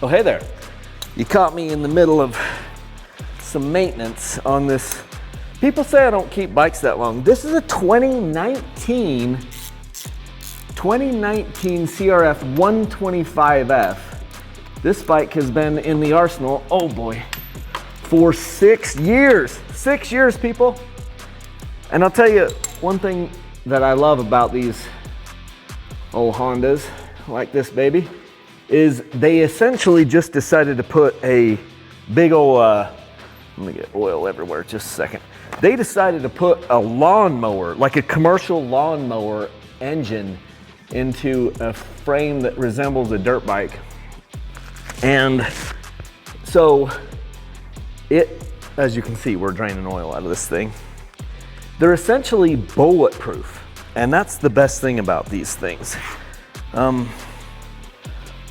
Oh, hey there. You caught me in the middle of some maintenance on this. People say I don't keep bikes that long. This is a 2019 CRF 125F. This bike has been in the arsenal, oh boy, for 6 years. 6 years, people. And I'll tell you one thing that I love about these old Hondas, like this baby, is they essentially just decided to put a big old, I'm gonna get oil everywhere, just a second. They decided to put a lawnmower, like a commercial lawnmower engine, into a frame that resembles a dirt bike. And so as you can see, we're draining oil out of this thing. They're essentially bulletproof, and that's the best thing about these things.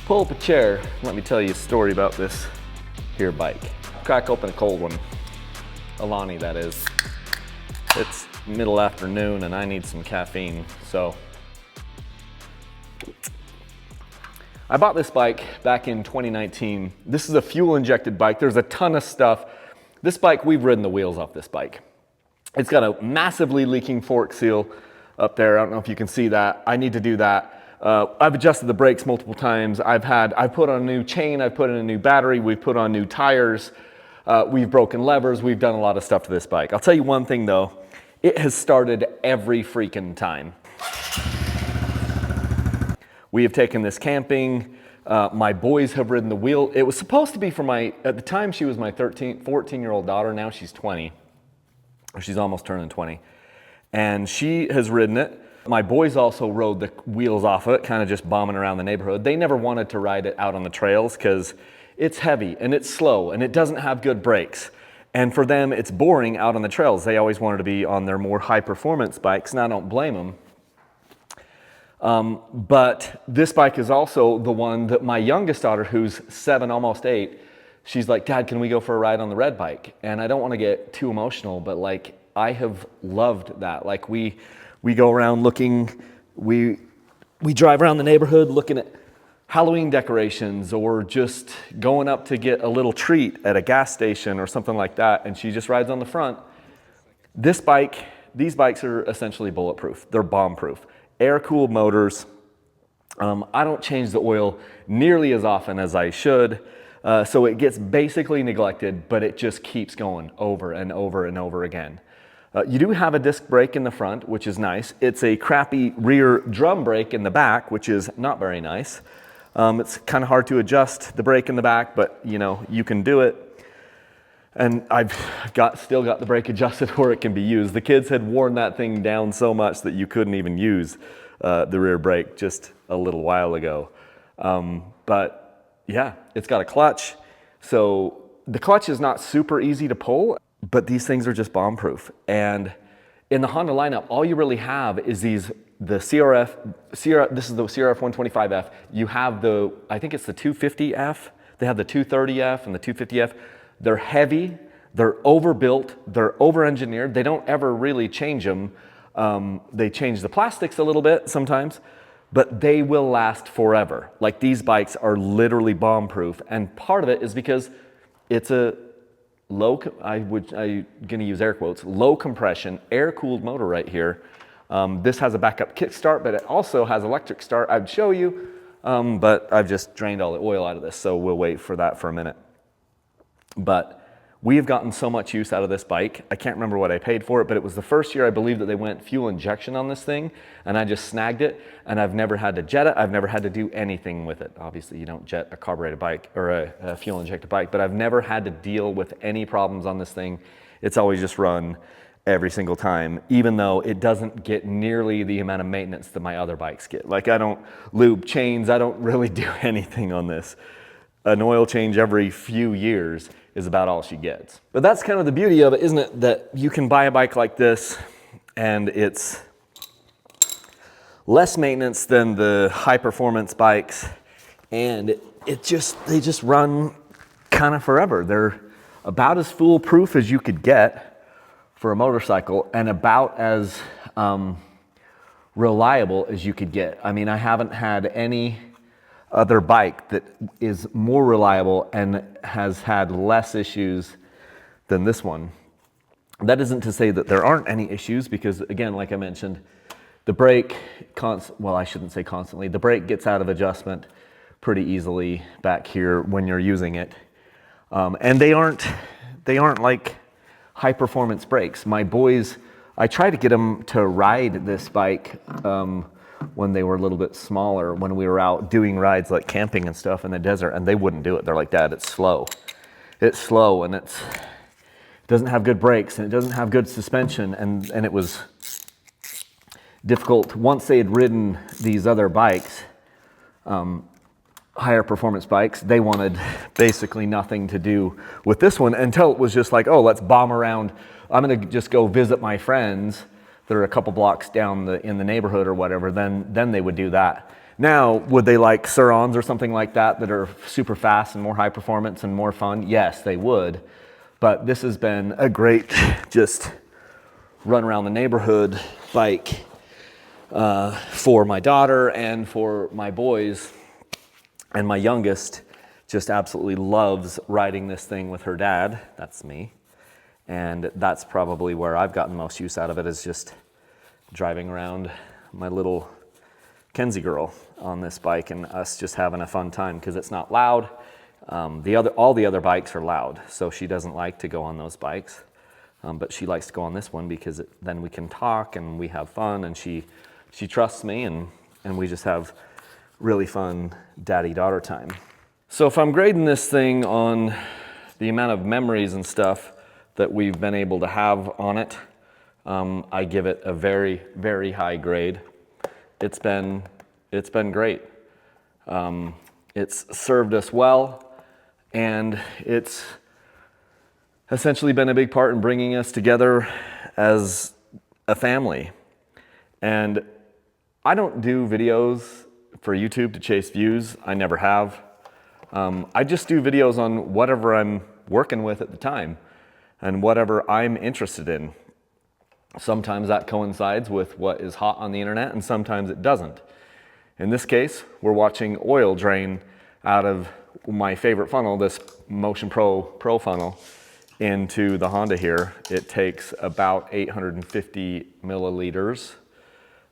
Pull up a chair, let me tell you a story about this here bike. Crack open a cold one, a Lonnie that is. It's middle afternoon and I need some caffeine, so. I bought this bike back in 2019. This is a fuel injected bike. There's a ton of stuff. This bike, we've ridden the wheels off this bike. It's got a massively leaking fork seal up there. I don't know if you can see that. I need to do that. I've adjusted the brakes multiple times. I've put on a new chain, I've put in a new battery, we've put on new tires, we've broken levers, we've done a lot of stuff to this bike. I'll tell you one thing though, it has started every freaking time. We have taken this camping. My boys have ridden the wheel. It was supposed to be for at the time she was my 14-year-old daughter, now she's 20. She's almost turning 20. And she has ridden it. My boys also rode the wheels off of it, kind of just bombing around the neighborhood. They never wanted to ride it out on the trails because it's heavy and it's slow and it doesn't have good brakes. And for them, it's boring out on the trails. They always wanted to be on their more high performance bikes, and I don't blame them. But this bike is also the one that my youngest daughter, who's 7, almost 8, she's like, Dad, can we go for a ride on the red bike? And I don't want to get too emotional, but like, I have loved that. Like we go around looking, we drive around the neighborhood looking at Halloween decorations or just going up to get a little treat at a gas station or something like that, and she just rides on the front. These bikes are essentially bulletproof. They're bomb-proof. Air-cooled motors. I don't change the oil nearly as often as I should, so it gets basically neglected, but it just keeps going over and over and over again. You do have a disc brake in the front, which is nice. It's a crappy rear drum brake in the back, which is not very nice. It's kind of hard to adjust the brake in the back, but you know, you can do it. And I've still got the brake adjusted where it can be used. The kids had worn that thing down so much that you couldn't even use the rear brake just a little while ago. But yeah, it's got a clutch. So the clutch is not super easy to pull, but these things are just bomb-proof. And in the Honda lineup, all you really have is the CRF, this is the CRF 125F. You have I think it's the 250F. They have the 230F and the 250F. They're heavy, they're overbuilt, they're over-engineered. They don't ever really change them. They change the plastics a little bit sometimes, but they will last forever. Like, these bikes are literally bomb-proof, and part of it is because it's a I'm gonna use air quotes, low compression, air-cooled motor right here. This has a backup kickstart, but it also has electric start. I'd show you, but I've just drained all the oil out of this, so we'll wait for that for a minute. But we have gotten so much use out of this bike. I can't remember what I paid for it, but it was the first year I believe that they went fuel injection on this thing, and I just snagged it, and I've never had to jet it. I've never had to do anything with it. Obviously, you don't jet a carbureted bike or a fuel injected bike, but I've never had to deal with any problems on this thing. It's always just run every single time, even though it doesn't get nearly the amount of maintenance that my other bikes get. Like, I don't lube chains, I don't really do anything on this. An oil change every few years is about all she gets. But that's kind of the beauty of it, isn't it? That you can buy a bike like this and it's less maintenance than the high performance bikes, and they just run kind of forever. They're about as foolproof as you could get for a motorcycle, and about as reliable as you could get. I mean, I haven't had any other bike that is more reliable and has had less issues than this one. That isn't to say that there aren't any issues, because again, like I mentioned, the brake, well, I shouldn't say constantly, the brake gets out of adjustment pretty easily back here when you're using it. And they aren't like high performance brakes. My boys, I tried to get them to ride this bike when they were a little bit smaller, when we were out doing rides like camping and stuff in the desert, and they wouldn't do it. They're like, Dad, it's slow. It's slow, and it doesn't have good brakes, and it doesn't have good suspension, and it was difficult. Once they had ridden these other bikes, higher performance bikes, they wanted basically nothing to do with this one until it was just like, oh, let's bomb around. I'm gonna just go visit my friends that are a couple blocks down in the neighborhood or whatever. Then they would do that. Now, would they like Sur-Ons or something like that are super fast and more high performance and more fun? Yes, they would. But this has been a great just run around the neighborhood bike for my daughter and for my boys. And my youngest just absolutely loves riding this thing with her dad. That's me. And that's probably where I've gotten most use out of it, is just driving around my little Kenzie girl on this bike and us just having a fun time, because it's not loud. All the other bikes are loud, so she doesn't like to go on those bikes. But she likes to go on this one because then we can talk and we have fun, and she trusts me, and we just have really fun daddy-daughter time. So if I'm grading this thing on the amount of memories and stuff that we've been able to have on it, I give it a very, very high grade. It's been great. It's served us well, and it's essentially been a big part in bringing us together as a family. And I don't do videos for YouTube to chase views. I never have. I just do videos on whatever I'm working with at the time and whatever I'm interested in. Sometimes that coincides with what is hot on the internet, and sometimes it doesn't. In this case, we're watching oil drain out of my favorite funnel, this Motion Pro funnel, into the Honda here. It takes about 850 milliliters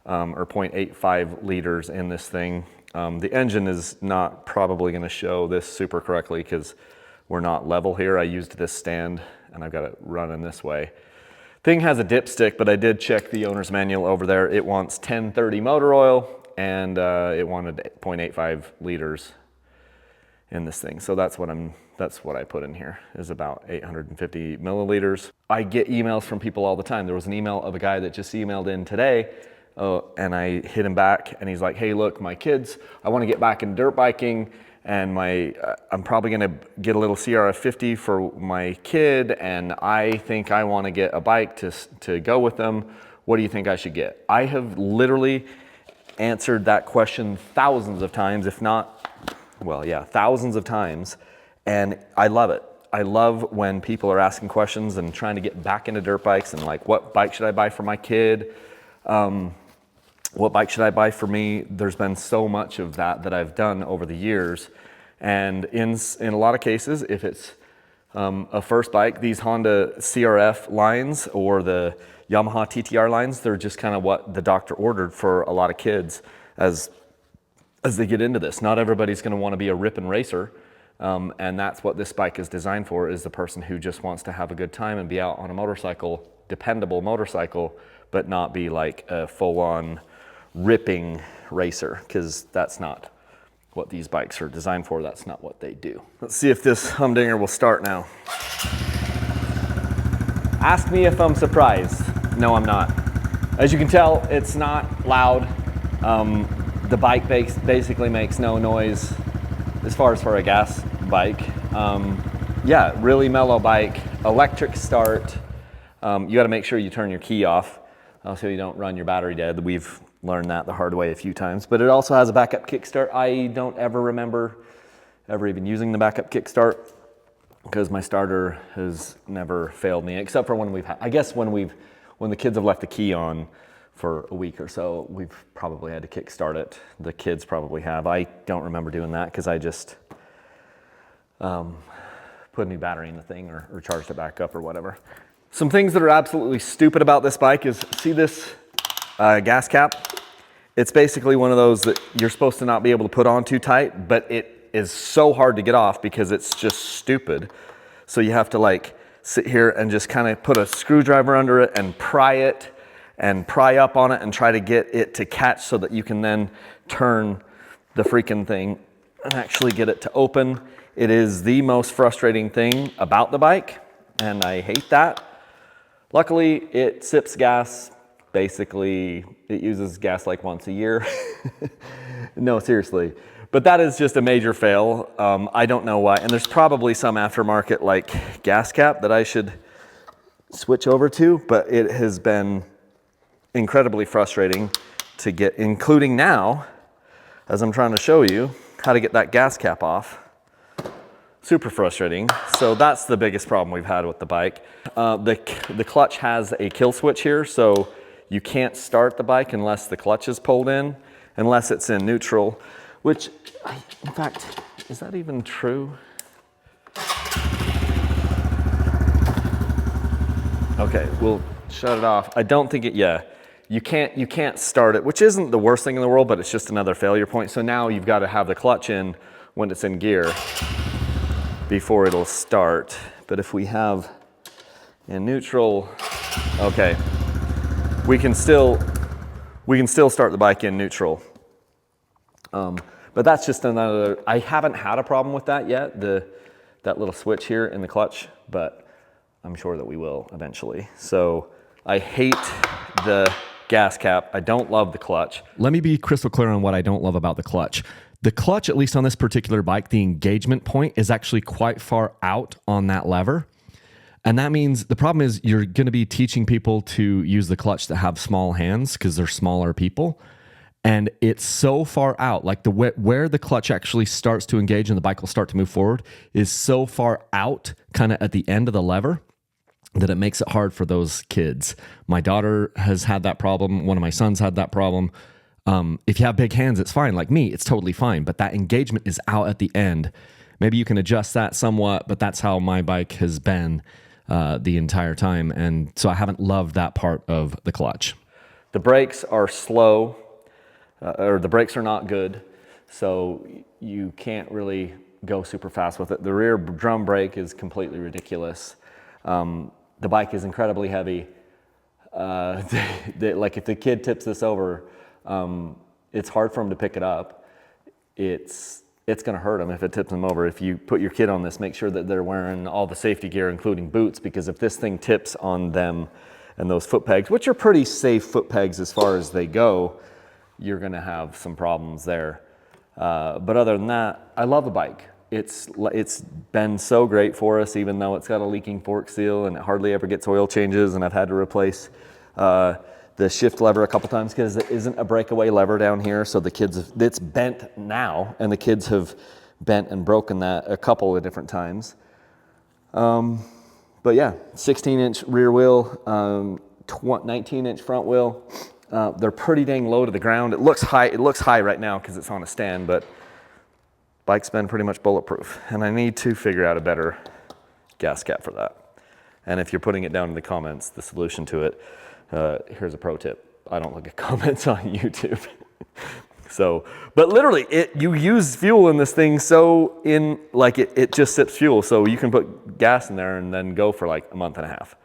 or 0.85 liters in this thing. The engine is not probably going to show this super correctly because we're not level here. I used this stand and I've got it running this way. Thing has a dipstick, but I did check the owner's manual over there. It wants 1030 motor oil, and it wanted 0.85 liters in this thing. So that's what I put in here, is about 850 milliliters. I get emails from people all the time. There was an email of a guy that just emailed in today, and I hit him back, and he's like, hey, look, my kids, I want to get back in dirt biking, and I'm probably going to get a little CRF50 for my kid, and I think I want to get a bike to go with them. What do you think I should get? I have literally answered that question thousands of times, if not, well, yeah, thousands of times, and I love it. I love when people are asking questions and trying to get back into dirt bikes, and like, what bike should I buy for my kid? What bike should I buy for me? There's been so much of that I've done over the years. And in a lot of cases, if it's a first bike, these Honda CRF lines or the Yamaha TTR lines, they're just kind of what the doctor ordered for a lot of kids as they get into this. Not everybody's going to want to be a ripping racer. And that's what this bike is designed for, is the person who just wants to have a good time and be out on a motorcycle, dependable motorcycle, but not be like a full-on ripping racer, because that's not what these bikes are designed for. That's not what they do. Let's see if this humdinger will start now. Ask me if I'm surprised. No, I'm not. As you can tell, it's not loud. The bike basically makes no noise as far as for a gas bike. Yeah, really mellow bike, electric start. You got to make sure you turn your key off so you don't run your battery dead. We've learned that the hard way a few times, but it also has a backup kickstart. I don't ever remember ever even using the backup kickstart, because my starter has never failed me, except for when I guess when the kids have left the key on for a week or so. We've probably had to kickstart it. The kids probably have. I don't remember doing that because I just put a new battery in the thing or charged it back up or whatever. Some things that are absolutely stupid about this bike is, see this gas cap? It's basically one of those that you're supposed to not be able to put on too tight, but it is so hard to get off because it's just stupid. So you have to like sit here and just kind of put a screwdriver under it and pry it and pry up on it and try to get it to catch so that you can then turn the freaking thing and actually get it to open. It is the most frustrating thing about the bike, and I hate that. Luckily, it sips gas. Basically, it uses gas like once a year. No, seriously. But that is just a major fail. I don't know why. And there's probably some aftermarket like gas cap that I should switch over to, but it has been incredibly frustrating to get, including now, as I'm trying to show you how to get that gas cap off. Super frustrating. So that's the biggest problem we've had with the bike. The clutch has a kill switch here, so you can't start the bike unless the clutch is pulled in, unless it's in neutral, which, in fact, is that even true? Okay, we'll shut it off. I don't think it, yeah. You can't start it, which isn't the worst thing in the world, but it's just another failure point. So now you've got to have the clutch in when it's in gear before it'll start. But if we have in neutral, okay, we can still start the bike in neutral. But that's just another, I haven't had a problem with that yet, that little switch here in the clutch, but I'm sure that we will eventually. So I hate the gas cap. I don't love the clutch. Let me be crystal clear on what I don't love about the clutch. The clutch, at least on this particular bike, the engagement point is actually quite far out on that lever. And that means the problem is you're going to be teaching people to use the clutch that have small hands because they're smaller people. And it's so far out, like where the clutch actually starts to engage and the bike will start to move forward is so far out kind of at the end of the lever that it makes it hard for those kids. My daughter has had that problem. One of my sons had that problem. If you have big hands, it's fine. Like me, it's totally fine. But that engagement is out at the end. Maybe you can adjust that somewhat, but that's how my bike has been the entire time. And so I haven't loved that part of the clutch. The brakes are slow, or the brakes are not good. So you can't really go super fast with it. The rear drum brake is completely ridiculous. The bike is incredibly heavy. Like if the kid tips this over, it's hard for him to pick it up. It's going to hurt him if it tips him over. If you put your kid on this, make sure that they're wearing all the safety gear, including boots, because if this thing tips on them and those foot pegs, which are pretty safe foot pegs as far as they go, you're going to have some problems there. But other than that, I love the bike. It's been so great for us, even though it's got a leaking fork seal and it hardly ever gets oil changes, and I've had to replace the shift lever a couple times because it isn't a breakaway lever down here. So the kids, it's bent now, and the kids have bent and broken that a couple of different times. But yeah, 16-inch rear wheel, 19-inch front wheel. They're pretty dang low to the ground. It looks high right now because it's on a stand, but bike's been pretty much bulletproof, and I need to figure out a better gas cap for that. And if you're putting it down in the comments, the solution to it, here's a pro tip. I don't look at comments on YouTube. So, but literally, you use fuel in this thing so it just sips fuel, so you can put gas in there and then go for like a month and a half.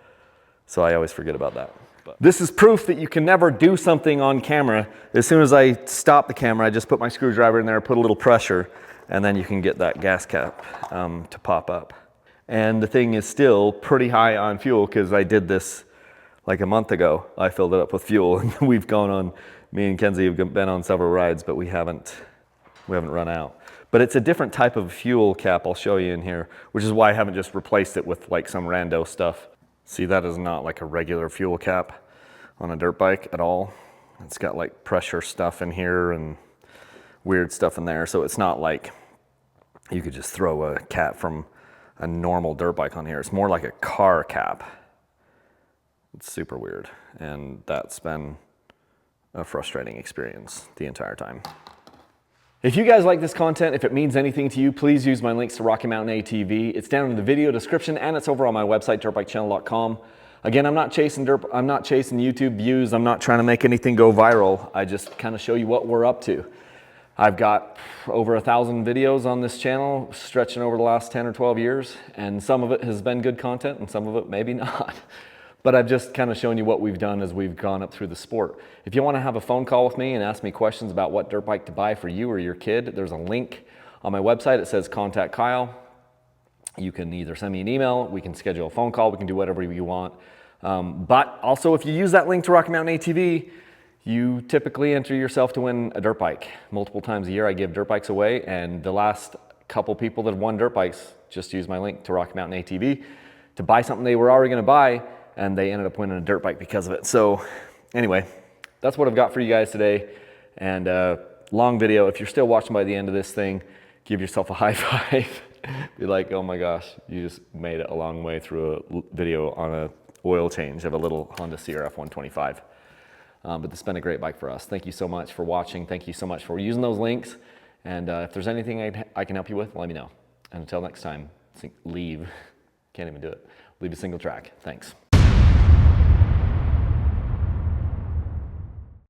So I always forget about that. But this is proof that you can never do something on camera. As soon as I stop the camera, I just put my screwdriver in there, put a little pressure, and then you can get that gas cap to pop up. And the thing is still pretty high on fuel because I did this like a month ago. I filled it up with fuel, and we've gone on, me and Kenzie have been on several rides, but we haven't run out. But it's a different type of fuel cap I'll show you in here, which is why I haven't just replaced it with like some rando stuff. See, that is not like a regular fuel cap on a dirt bike at all. It's got like pressure stuff in here and weird stuff in there. So it's not like you could just throw a cap from a normal dirt bike on here. It's more like a car cap. It's super weird. And that's been a frustrating experience the entire time. If you guys like this content, if it means anything to you, please use my links to Rocky Mountain ATV. It's down in the video description and it's over on my website, dirtbikechannel.com. Again, I'm not chasing YouTube views. I'm not trying to make anything go viral. I just kind of show you what we're up to. I've got over 1,000 videos on this channel stretching over the last 10 or 12 years, and some of it has been good content and some of it maybe not. But I've just kind of shown you what we've done as we've gone up through the sport. If you want to have a phone call with me and ask me questions about what dirt bike to buy for you or your kid, there's a link on my website. It says contact Kyle. You can either send me an email, we can schedule a phone call, we can do whatever you want. But also if you use that link to Rocky Mountain ATV, you typically enter yourself to win a dirt bike. Multiple times a year I give dirt bikes away, and the last couple people that have won dirt bikes just used my link to Rocky Mountain ATV to buy something they were already gonna buy, and they ended up winning a dirt bike because of it. So anyway, that's what I've got for you guys today. And long video. If you're still watching by the end of this thing, give yourself a high five. Be like, oh my gosh, you just made it a long way through a video on a oil change of a little Honda CRF125. But this has been a great bike for us. Thank you so much for watching. Thank you so much for using those links. And if there's anything I can help you with, let me know. And until next time, can't even do it. Leave a single track. Thanks.